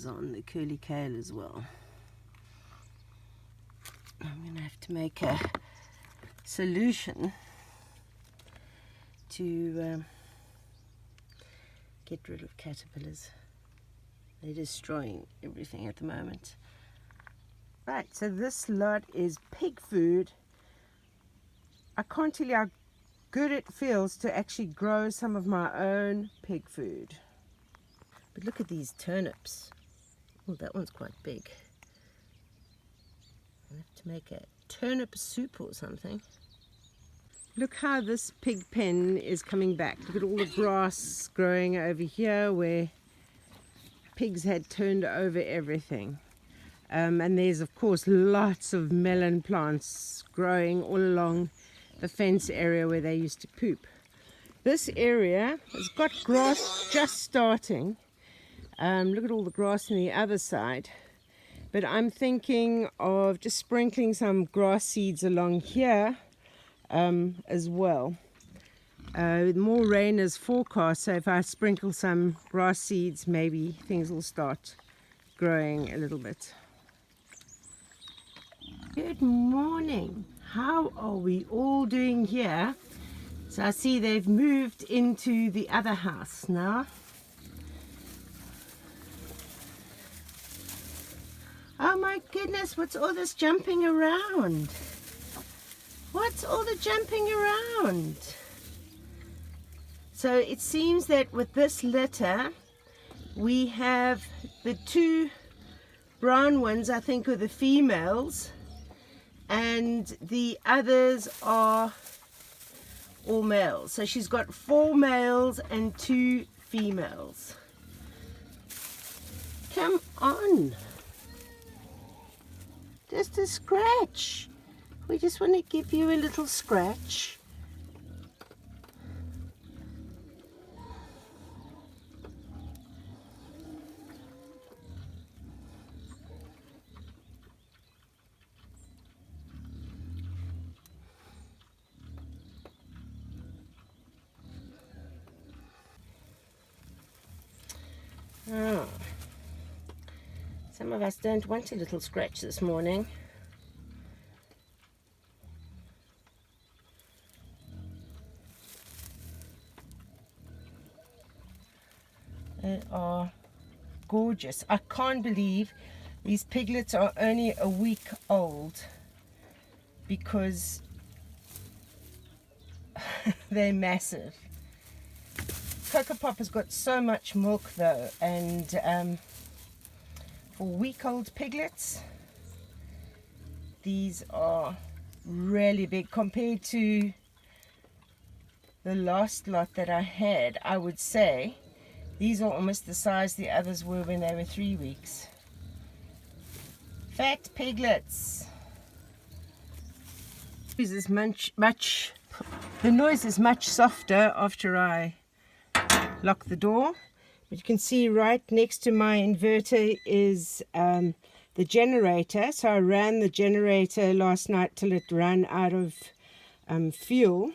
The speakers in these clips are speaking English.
cloves on, the curly kale as well. I'm going to have to make a solution to get rid of caterpillars. They're destroying everything at the moment. Right, so this lot is pig food. I can't tell you how good it feels to actually grow some of my own pig food. But look at these turnips. Oh, that one's quite big. I have to make a turnip soup or something. Look how this pig pen is coming back. Look at all the grass growing over here where pigs had turned over everything. And there's of course lots of melon plants growing all along the fence area where they used to poop. This area has got grass just starting. Look at all the grass on the other side. But I'm thinking of just sprinkling some grass seeds along here as well. More rain is forecast, so if I sprinkle some grass seeds, maybe things will start growing a little bit. Good morning. How are we all doing here? So I see they've moved into the other house now. Oh my goodness, what's all this jumping around? What's all the jumping around? So it seems that with this litter, we have the two brown ones, I think, are the females, and the others are all males. So she's got 4 males and 2 females. Come on. Just a scratch. We just want to give you a little scratch. Oh. Some of us don't want a little scratch this morning. They are gorgeous. I can't believe these piglets are only a week old because they're massive. Cocoa Pop has got so much milk though, and for week-old piglets, these are really big compared to the last lot that I had. I would say these are almost the size the others were when they were 3 weeks. Fat piglets. The noise is much softer after I lock the door. But you can see right next to my inverter is the generator. So I ran the generator last night till it ran out of fuel.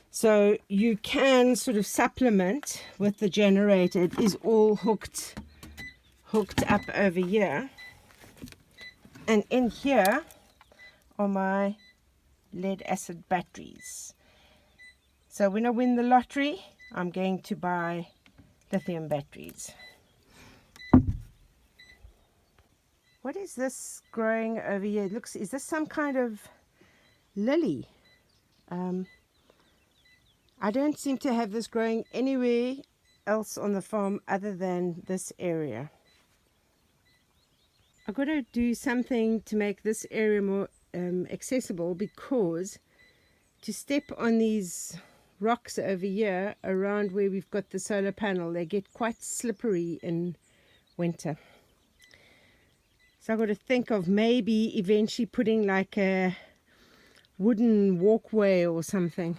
So you can sort of supplement with the generator. It is all hooked up over here. And in here are my lead acid batteries. So when I win the lottery, I'm going to buy lithium batteries. What is this growing over here? It looks, is this some kind of lily? I don't seem to have this growing anywhere else on the farm other than this area. I've got to do something to make this area more accessible, because to step on these rocks over here around where we've got the solar panel, they get quite slippery in winter. So I've got to think of maybe eventually putting like a wooden walkway or something.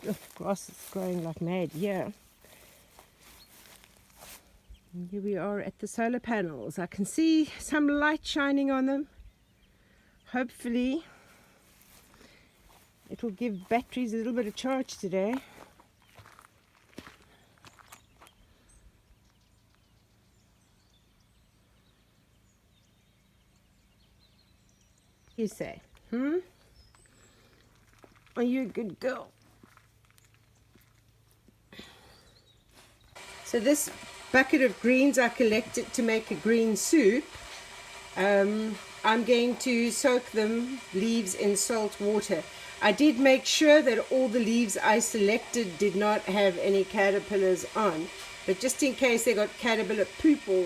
Oh, grass is growing like mad here. Here we are at the solar panels. I can see some light shining on them. Hopefully it will give batteries a little bit of charge today. You say, Are you a good girl? So this bucket of greens I collected to make a green soup. I'm going to soak them, leaves, in salt water. I did make sure that all the leaves I selected did not have any caterpillars on. But just in case they got caterpillar poop or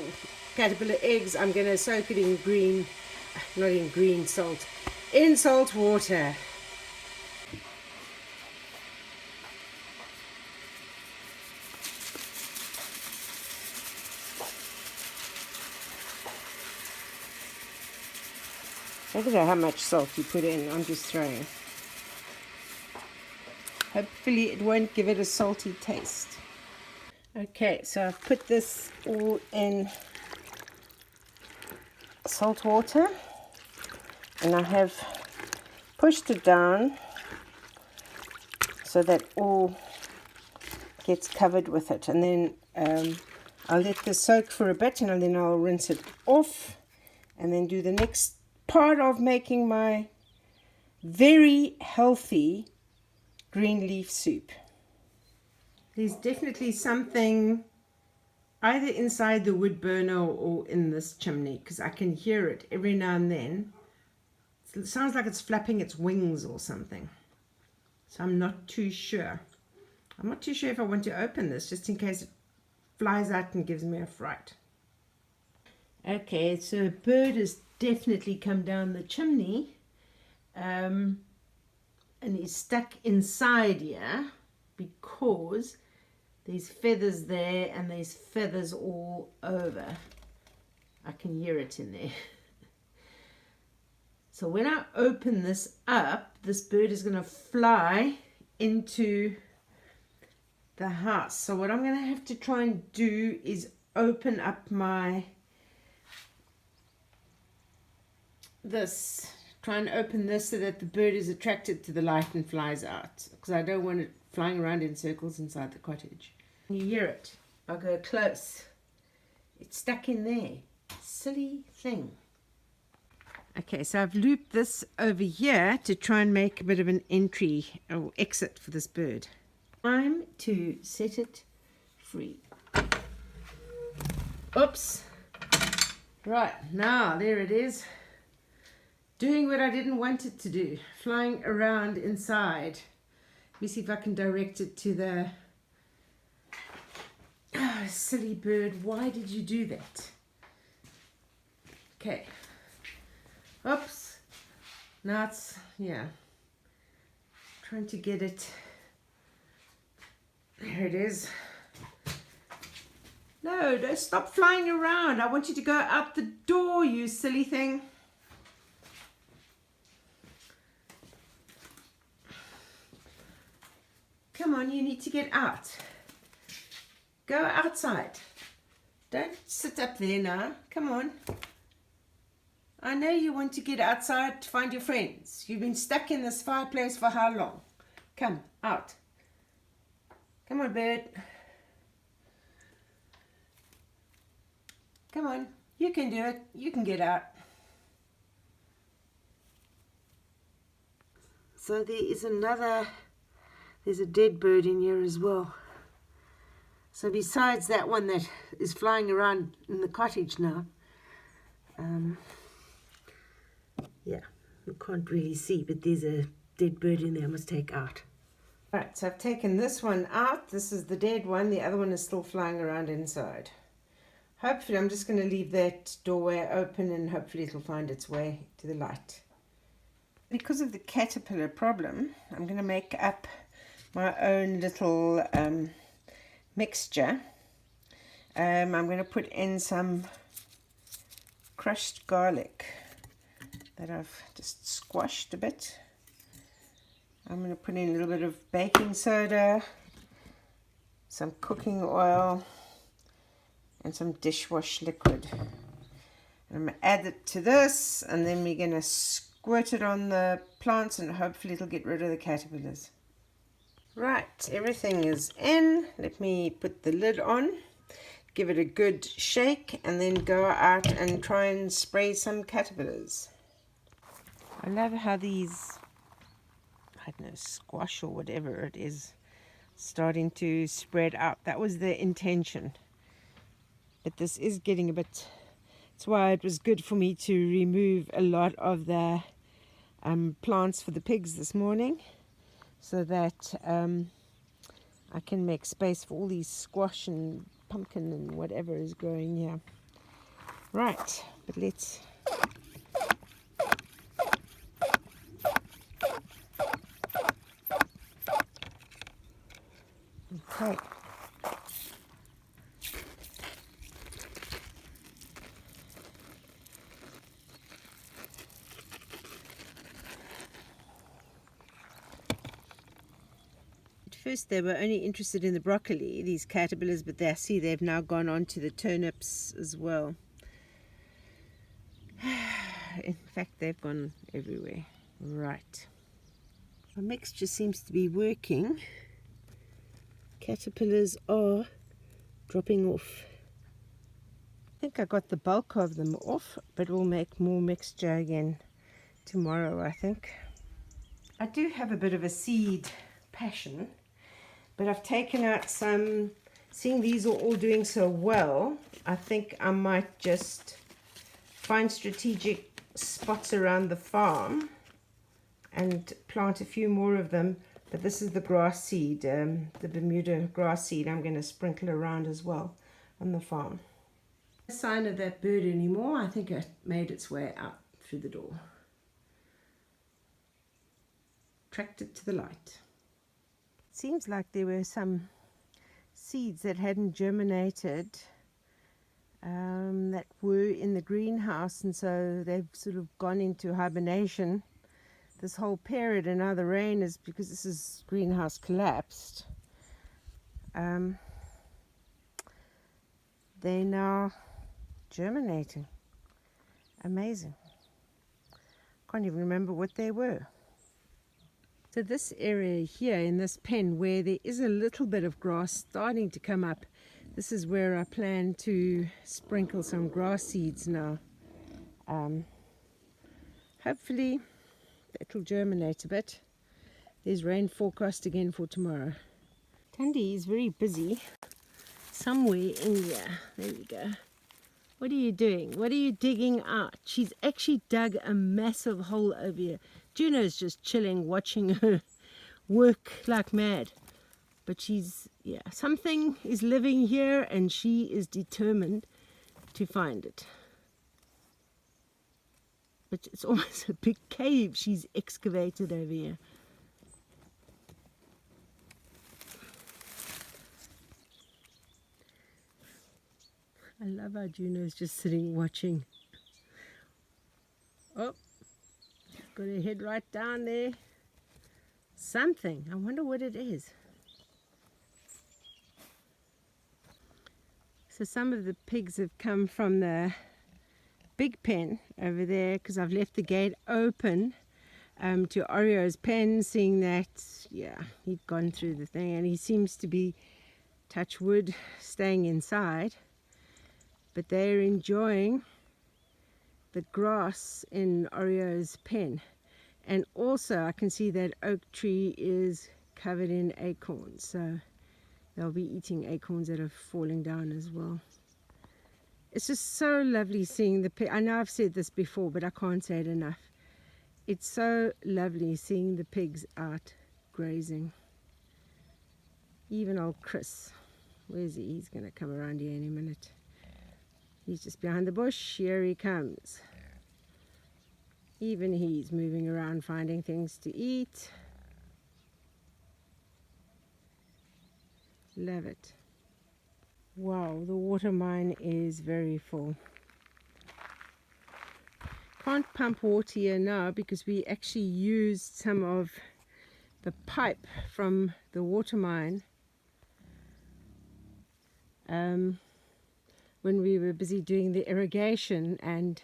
caterpillar eggs, I'm going to soak it in green, not in green salt, in salt water. I don't know how much salt you put in, I'm just throwing. Hopefully it won't give it a salty taste. Okay, so I've put this all in salt water and I have pushed it down so that all gets covered with it, and then I'll let this soak for a bit and then I'll rinse it off and then do the next part of making my very healthy green leaf soup. There's definitely something either inside the wood burner or in this chimney, because I can hear it every now and then. It sounds like it's flapping its wings or something. So I'm not too sure. I'm not too sure if I want to open this, just in case it flies out and gives me a fright. Okay, so a bird has definitely come down the chimney, and he's stuck inside here because there's feathers there and there's feathers all over. I can hear it in there. So when I open this up, this bird is going to fly into the house. So what I'm going to have to try and do is open up try and open this so that the bird is attracted to the light and flies out, because I don't want it flying around in circles inside the cottage. You hear it. I'll go close. It's stuck in there. Silly thing. Okay, so I've looped this over here to try and make a bit of an entry or exit for this bird. Time to set it free. Oops. Right, now there it is. Doing what I didn't want it to do. Flying around inside. Let me see if I can direct it to the... Oh, silly bird, why did you do that? Okay. Oops. Now it's, yeah. Trying to get it. There it is. No, don't stop flying around. I want you to go out the door, you silly thing. Come on, you need to get out. Go outside. Don't sit up there now. Come on. I know you want to get outside to find your friends. You've been stuck in this fireplace for how long? Come, out. Come on, bird. Come on. You can do it. You can get out. So there is there's a dead bird in here as well. So besides that one that is flying around in the cottage now, yeah, you can't really see, but there's a dead bird in there I must take out. Right, so I've taken this one out. This is the dead one. The other one is still flying around inside. Hopefully, I'm just going to leave that doorway open and hopefully it'll find its way to the light. Because of the caterpillar problem, I'm going to make up my own little mixture. I'm going to put in some crushed garlic that I've just squashed a bit. I'm going to put in a little bit of baking soda, some cooking oil, and some dishwash liquid. And I'm going to add it to this, and then we're going to squirt it on the plants, and hopefully it'll get rid of the caterpillars. Right, everything is in. Let me put the lid on, give it a good shake, and then go out and try and spray some caterpillars. I love how these, I don't know, squash or whatever it is, starting to spread out. That was the intention. But this is getting a bit, that's why it was good for me to remove a lot of the plants for the pigs this morning, so that I can make space for all these squash and pumpkin and whatever is growing here. Right, but let's... Okay. First they were only interested in the broccoli, these caterpillars, but I see they've now gone on to the turnips as well. In fact, they've gone everywhere. Right. Our mixture seems to be working. Caterpillars are dropping off. I think I got the bulk of them off, but we'll make more mixture again tomorrow, I think. I do have a bit of a seed passion, but I've taken out some, seeing these are all doing so well, I think I might just find strategic spots around the farm and plant a few more of them. But this is the grass seed, the Bermuda grass seed I'm going to sprinkle around as well on the farm. No sign of that bird anymore. I think it made its way out through the door. Tracked it to the light. Seems like there were some seeds that hadn't germinated that were in the greenhouse, and so they've sort of gone into hibernation this whole period, and now the rain is, because this is greenhouse collapsed, they're now germinating. Amazing. Can't even remember what they were. So this area here in this pen where there is a little bit of grass starting to come up, this is where I plan to sprinkle some grass seeds now. Hopefully it will germinate a bit. There's rain forecast again for tomorrow. Tandy is very busy somewhere in here. There we go. What are you doing? What are you digging out? She's actually dug a massive hole over here. Juno's just chilling, watching her work like mad. But she's, yeah, something is living here and she is determined to find it. But it's almost a big cave she's excavated over here. I love how Juno's just sitting watching. Oh, got her head right down there. Something. I wonder what it is. So some of the pigs have come from the big pen over there, because I've left the gate open to Oreo's pen, seeing that, yeah, he'd gone through the thing and he seems to be, touch wood, staying inside. But they're enjoying the grass in Oreo's pen. And also I can see that oak tree is covered in acorns, so they'll be eating acorns that are falling down as well. It's just so lovely seeing the pig. I know I've said this before, but I can't say it enough. It's so lovely seeing the pigs out grazing. Even old Chris, where's he? He's going to come around here in a minute. He's just behind the bush. Here he comes. Even he's moving around finding things to eat. Love it. Wow, the water mine is very full. Can't pump water here now because we actually used some of the pipe from the water mine when we were busy doing the irrigation, and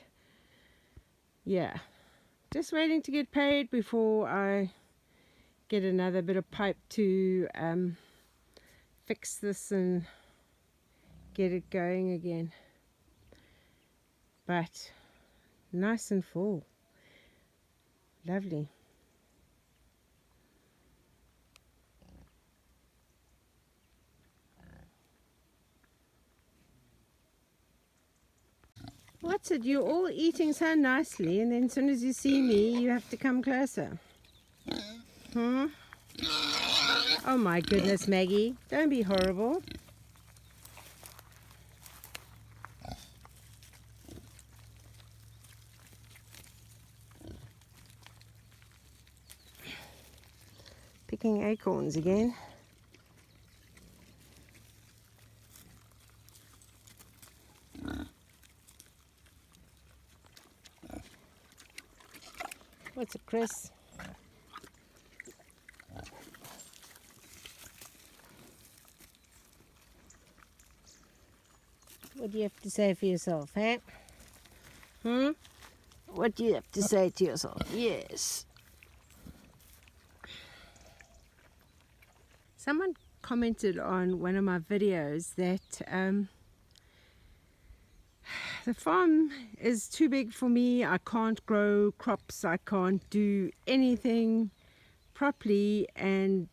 yeah, just waiting to get paid before I get another bit of pipe to fix this and get it going again. But nice and full. Lovely. What's it? You're all eating so nicely, and then as soon as you see me, you have to come closer. Hmm? Oh my goodness, Maggie. Don't be horrible. Picking acorns again. What's it, Chris? What do you have to say for yourself, eh? What do you have to say to yourself? Yes. Someone commented on one of my videos that the farm is too big for me. I can't grow crops. I can't do anything properly, and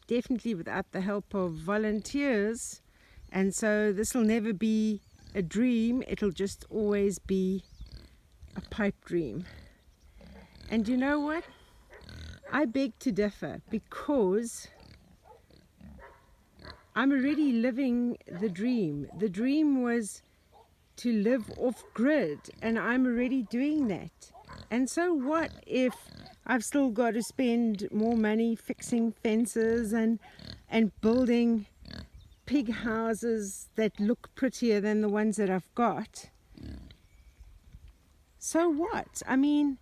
definitely without the help of volunteers. And so this will never be a dream. It'll just always be a pipe dream. And you know what? I beg to differ, because I'm already living the dream. The dream was to live off grid, and I'm already doing that. And so what if I've still got to spend more money fixing fences and building pig houses that look prettier than the ones that I've got? So what? I mean,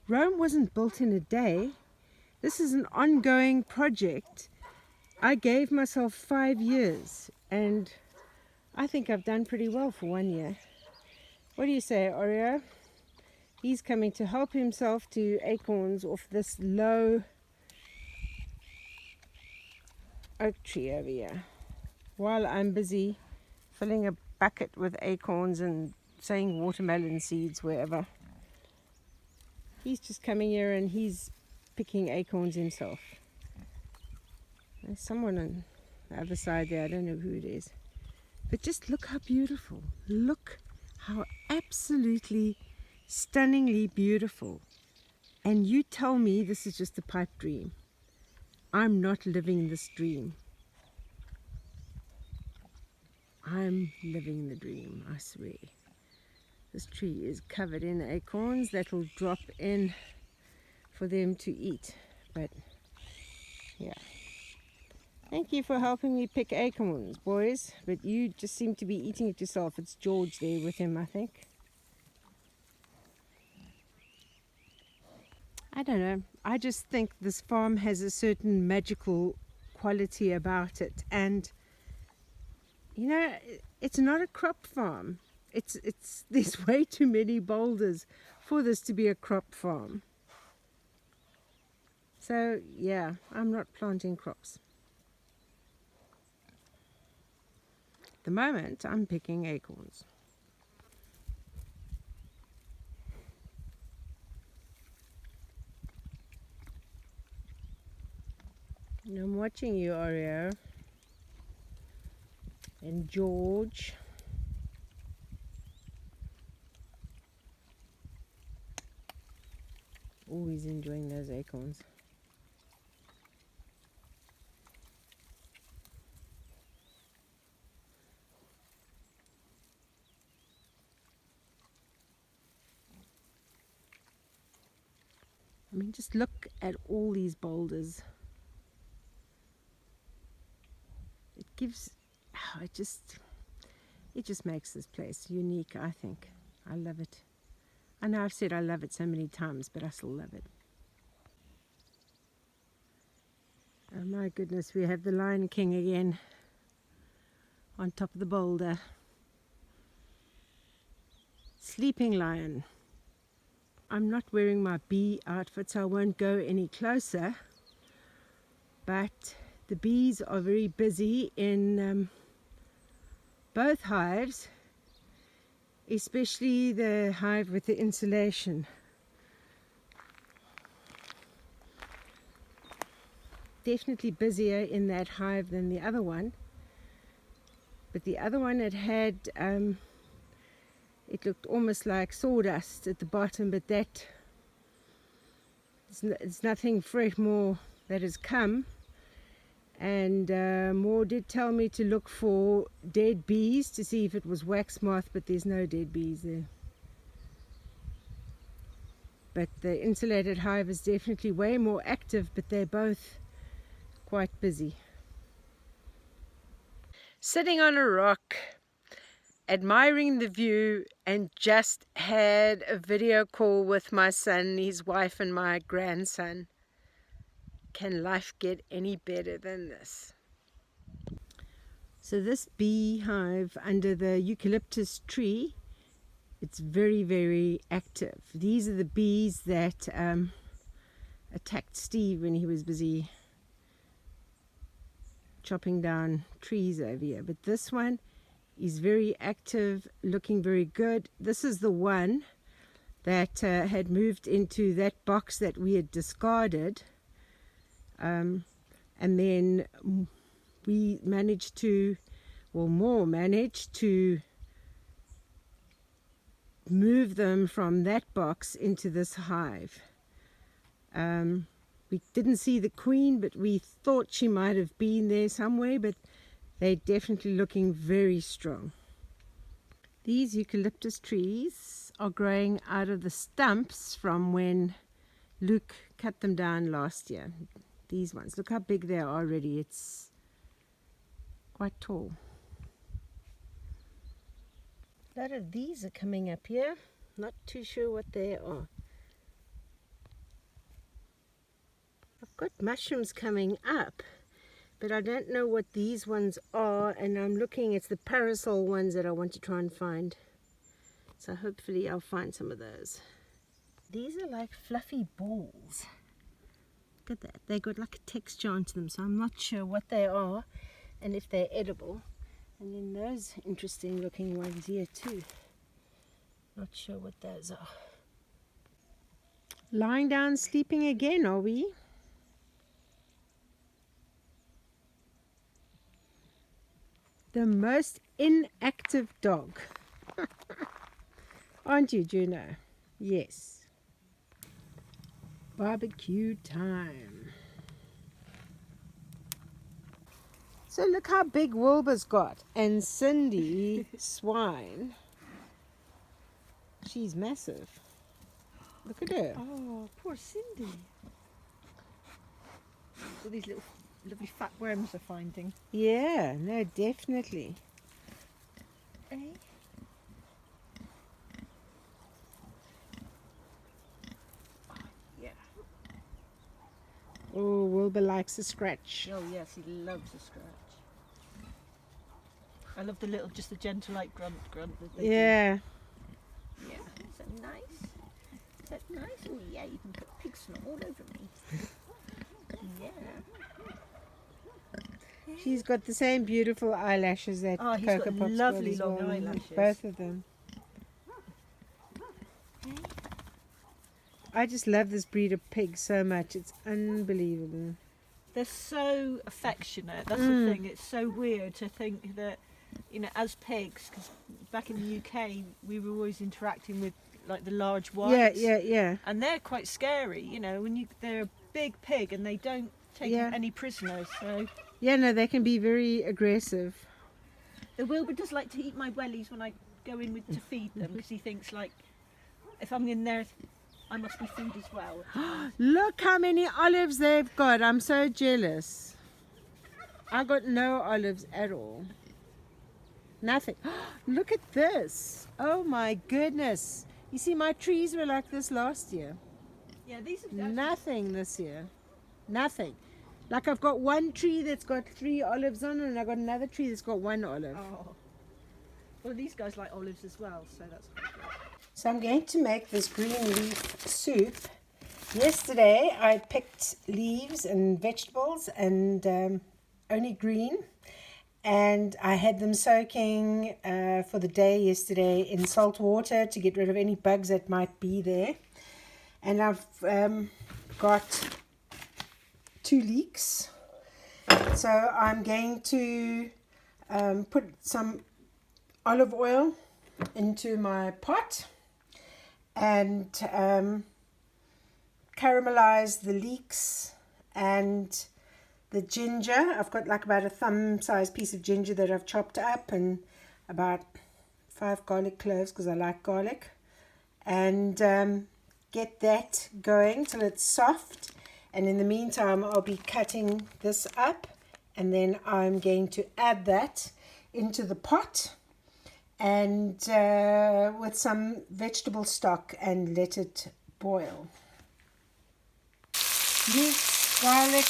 Rome wasn't built in a day. This is an ongoing project. I gave myself 5 years, and I think I've done pretty well for 1 year. What do you say, Oreo? He's coming to help himself to acorns off this low oak tree over here, while I'm busy filling a bucket with acorns and saying watermelon seeds wherever. He's just coming here and he's picking acorns himself. There's someone on the other side there. I don't know who it is. But just look how beautiful. Look how absolutely stunningly beautiful. And you tell me this is just a pipe dream. I'm not living this dream. I'm living the dream, I swear. This tree is covered in acorns that will drop in for them to eat. But yeah. Thank you for helping me pick acorns, boys. But you just seem to be eating it yourself. It's George there with him, I think. I don't know. I just think this farm has a certain magical quality about it. And, you know, it's not a crop farm. There's way too many boulders for this to be a crop farm. So, yeah, I'm not planting crops. At the moment, I'm picking acorns. And I'm watching you, Oreo. And George. Always enjoying those acorns. I mean, just look at all these boulders. It gives, it just makes this place unique, I think. I love it. I know I've said I love it so many times, but I still love it. Oh my goodness, we have the Lion King again on top of the boulder. sleeping lion. I'm not wearing my bee outfit, so I won't go any closer, but the bees are very busy in both hives, especially the hive with the insulation. Definitely busier in that hive than the other one, but the other one had it looked almost like sawdust at the bottom, but that it's nothing fresh more that has come. And Moore did tell me to look for dead bees to see if it was wax moth, but there's no dead bees there. But the insulated hive is definitely way more active, but they're both quite busy. Sitting on a rock, admiring the view, and just had a video call with my son, his wife, and my grandson. Can life get any better than this? So this beehive under the eucalyptus tree, it's very, very active. These are the bees that attacked Steve when he was busy chopping down trees over here. But this one is very active, looking very good. This is the one that had moved into that box that we had discarded, and then we managed to, well, Moore managed to move them from that box into this hive. We didn't see the queen, but we thought she might have been there somewhere, but they're definitely looking very strong. These eucalyptus trees are growing out of the stumps from when Luke cut them down last year. These ones, look how big they are already. It's quite tall. A lot of these are coming up here. Not too sure what they are. I've got mushrooms coming up, but I don't know what these ones are, and I'm looking, it's the parasol ones that I want to try and find. So hopefully I'll find some of those. These are like fluffy balls. Look at that. They got like a texture onto them, so I'm not sure what they are and if they're edible. And then those interesting looking ones here too. Not sure what those are. Lying down sleeping again, are we? The most inactive dog. Aren't you, Juno? Yes. Barbecue time. So look how big Wilbur's got. And Cindy, swine, she's massive. Look at her. Oh, poor Cindy. All these little lovely fat worms are finding. Yeah, no, definitely. Eh? Yeah. Oh, Wilbur likes a scratch. Oh yes, he loves a scratch. I love the little, just the gentle like grunt that they Yeah. do. Yeah. Is that nice? Is that nice? Oh yeah, you can put pig snot all over me. Yeah. She's got the same beautiful eyelashes that Oh, he's Cocoa got Pop's lovely got as long well. eyelashes. Both of them. I just love this breed of pig so much. It's unbelievable. They're so affectionate. That's the thing. It's so weird to think that, you know, as pigs, because back in the UK we were always interacting with like the large whites. Yeah. And they're quite scary, you know, when they're a big pig and they don't take any prisoners. So Yeah, no, they can be very aggressive. the Wilbur does like to eat my wellies when I go in to feed them, because he thinks like if I'm in there I must be food as well. Look how many olives they've got. I'm so jealous. I got no olives at all. Nothing. Look at this. Oh my goodness. You see, my trees were like this last year. Yeah, these are Nothing this year. Nothing. Like I've got one tree that's got 3 olives on it, and I've got another tree that's got 1 olive. Oh. Well, these guys like olives as well, so that's quite good. So I'm going to make this green leaf soup. Yesterday I picked leaves and vegetables and only green, and I had them soaking for the day yesterday in salt water to get rid of any bugs that might be there. And I've got 2 leeks, so I'm going to put some olive oil into my pot and caramelize the leeks and the ginger. I've got like about a thumb size piece of ginger that I've chopped up, and about 5 garlic cloves because I like garlic, and get that going till it's soft. And in the meantime I'll be cutting this up, and then I'm going to add that into the pot and with some vegetable stock and let it boil. Leeks, garlic,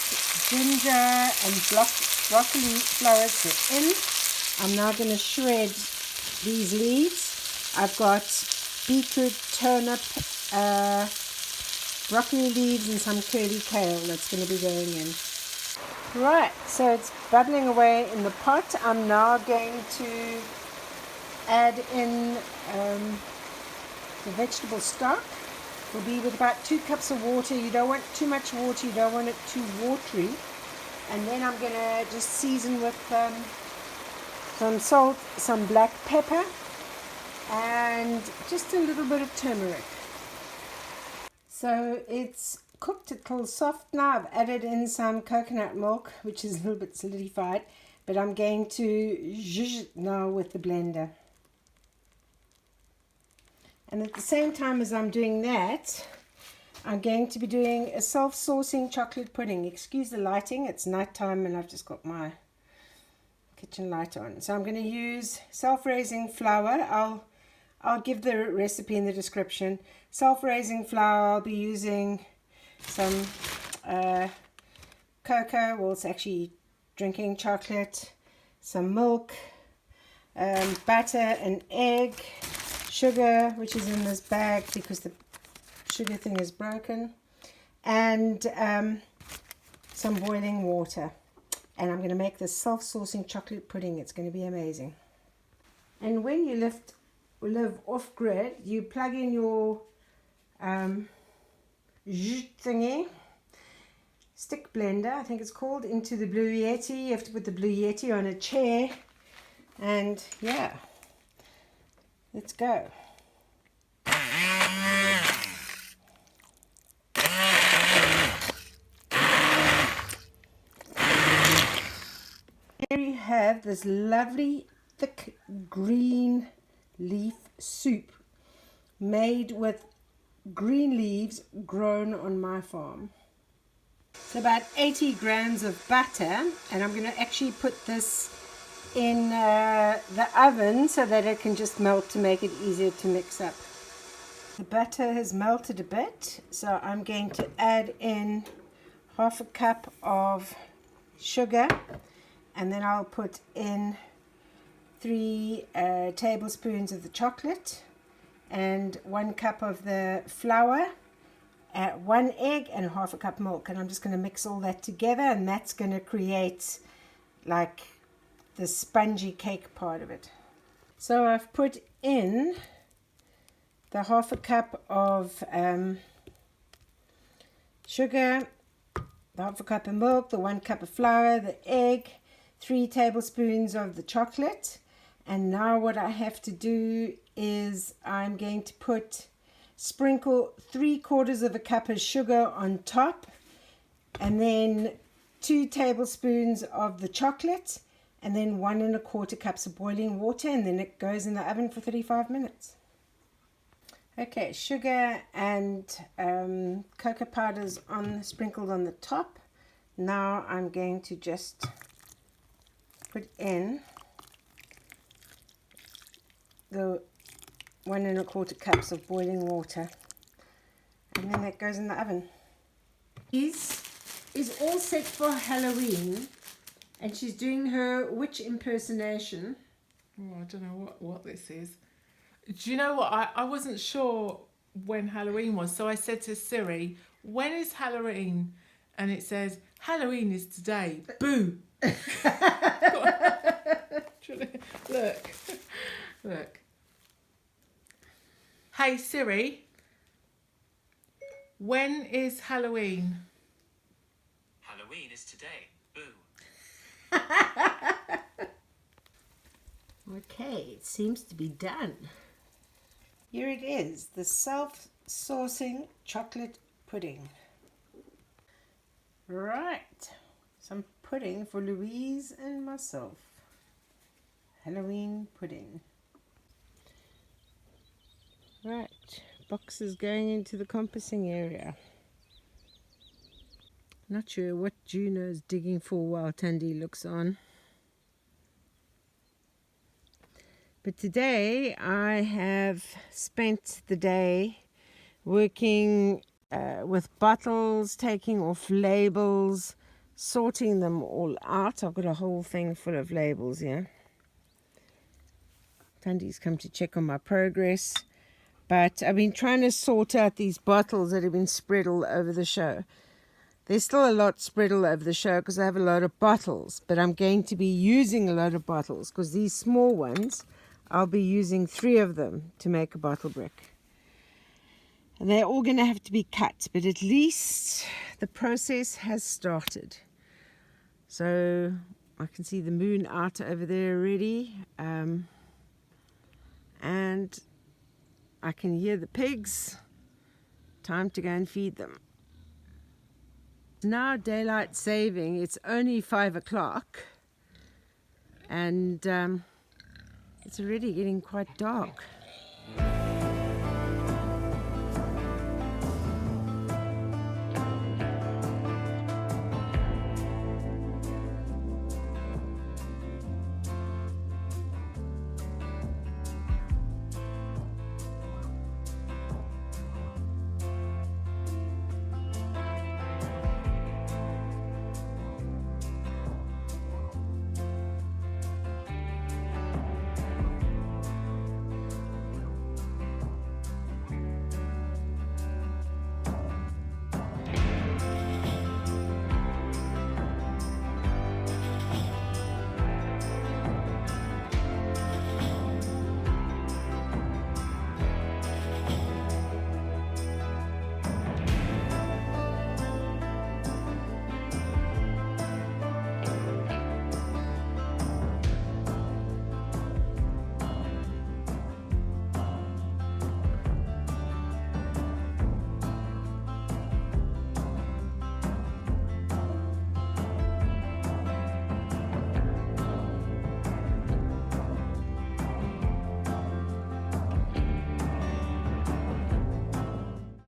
ginger and broccoli florets are in. I'm now going to shred these leaves. I've got beetroot, turnip, broccoli leaves and some curly kale that's going to be going in. Right, so it's bubbling away in the pot. I'm now going to add in the vegetable stock. Will be with about 2 cups of water. You don't want too much water, you don't want it too watery. And then I'm going to just season with some salt, some black pepper and just a little bit of turmeric. So it's cooked till soft now. I've added in some coconut milk, which is a little bit solidified, but I'm going to zhuzh it now with the blender. And at the same time as I'm doing that, I'm going to be doing a self-saucing chocolate pudding. Excuse the lighting, it's night time and I've just got my kitchen light on. So I'm going to use self-raising flour. I'll give the recipe in the description. Self-raising flour, I'll be using some cocoa, well it's actually drinking chocolate, some milk, butter, an egg, sugar, which is in this bag because the sugar thing is broken, and some boiling water. And I'm going to make this self-saucing chocolate pudding. It's going to be amazing. And when you live off-grid, you plug in your thingy, stick blender, I think it's called, into the Blue Yeti. You have to put the Blue Yeti on a chair, and yeah, let's go. Here you have this lovely thick green leaf soup made with green leaves grown on my farm. It's about 80 grams of butter, and I'm going to actually put this in the oven so that it can just melt to make it easier to mix up. The butter has melted a bit, so I'm going to add in 1/2 cup of sugar, and then I'll put in 3 tablespoons of the chocolate and 1 cup of the flour, 1 egg and 1/2 cup milk, and I'm just going to mix all that together, and that's going to create like the spongy cake part of it. So I've put in the 1/2 cup of sugar, the 1/2 cup of milk, the 1 cup of flour, the egg, 3 tablespoons of the chocolate. And now what I have to do is I'm going to sprinkle 3/4 of a cup of sugar on top, and then 2 tablespoons of the chocolate, and then 1 1/4 cups of boiling water, and then it goes in the oven for 35 minutes. Okay, sugar and cocoa powders sprinkled on the top. Now I'm going to just put in the 1 1/4 cups of boiling water, and then that goes in the oven. This is all set for Halloween, and she's doing her witch impersonation. Oh, I don't know what this is. Do you know what? I wasn't sure when Halloween was, so I said to Siri, when is Halloween? And it says, Halloween is today. Boo! Look. Look. Hey Siri, when is Halloween? Halloween is today. Boo. Okay, it seems to be done. Here it is, the self-saucing chocolate pudding. Right, some pudding for Louise and myself. Halloween pudding. Right, boxes going into the composting area. Not sure what Juno's digging for while Tandy looks on. But today I have spent the day working with bottles, taking off labels, sorting them all out. I've got a whole thing full of labels here. Tandy's come to check on my progress. But I've been trying to sort out these bottles that have been spread all over the show. There's still a lot spread all over the show because I have a lot of bottles. But I'm going to be using a lot of bottles because these small ones, I'll be using 3 of them to make a bottle brick. And they're all going to have to be cut, but at least the process has started. So I can see the moon out over there already. And I can hear the pigs. Time to go and feed them. Now daylight saving, it's only 5 o'clock. And it's already getting quite dark.